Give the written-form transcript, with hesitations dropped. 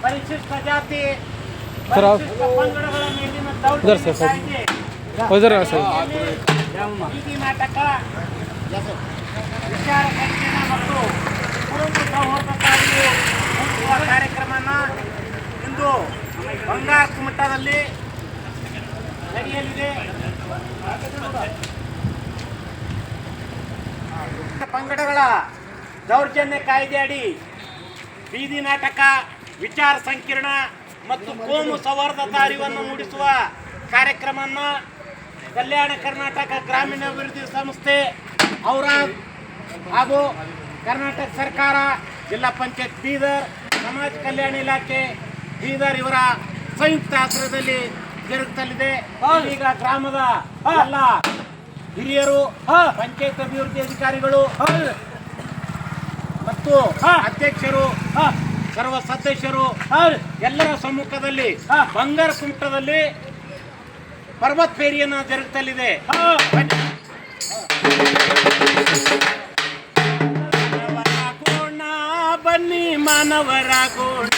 ಪರಿಶಿಷ್ಟ ಜಾತಿ ಪರಿಶಿಷ್ಟ ಪಂಗಡಗಳ ಮೇಲಿನ ಬೀದಿ ನಾಟಕ, ವಿಚಾರ ಸಂಕಿರಣ ಮತ್ತು ಕುರುಬ ಸೌಹಾರ್ದಕ್ಕಾಗಿ ನಡೆಸುವ ಕಾರ್ಯಕ್ರಮನ ಇಂದು ಬಂಗಾರ ಕುಮಟದಲ್ಲಿ ನಡೆಯಲಿದೆ. ಪಂಗಡಗಳ ದೌರ್ಜನ್ಯ ಕಾಯ್ದೆ ಅಡಿ ಬೀದಿ ನಾಟಕ, ವಿಚಾರ ಸಂಕಿರಣ ಮತ್ತು ಕೋಮು ಸೌಹಾರ್ದತಾ ಅರಿವನ್ನು ಮೂಡಿಸುವ ಕಾರ್ಯಕ್ರಮವನ್ನು ಕಲ್ಯಾಣ ಕರ್ನಾಟಕ ಗ್ರಾಮೀಣಾಭಿವೃದ್ಧಿ ಸಂಸ್ಥೆ ಔರಾದ್ ಹಾಗೂ ಕರ್ನಾಟಕ ಸರ್ಕಾರ, ಜಿಲ್ಲಾ ಪಂಚಾಯತ್ ಬೀದರ್, ಸಮಾಜ ಕಲ್ಯಾಣ ಇಲಾಖೆ ಬೀದರ್ ಇವರ ಸಂಯುಕ್ತ ಆಶ್ರಯದಲ್ಲಿ ಜರುಗುತ್ತಲಿದೆ. ಈಗ ಗ್ರಾಮದ ಎಲ್ಲ ಹಿರಿಯರು, ಪಂಚಾಯತ್ ಅಭಿವೃದ್ಧಿ ಅಧಿಕಾರಿಗಳು ಮತ್ತು ಅಧ್ಯಕ್ಷರು, ಸರ್ವ ಸದಸ್ಯರು ಎಲ್ಲರ ಸಮ್ಮುಖದಲ್ಲಿ ಬಂಗಾರ ಕುಮಟದಲ್ಲಿ ಪರ್ವತ್ ಫೇರಿಯನ್ನು ಜರುಗುತ್ತಲಿದೆ. ಬನ್ನಿ ಮಾನವರಾಗೋಣ,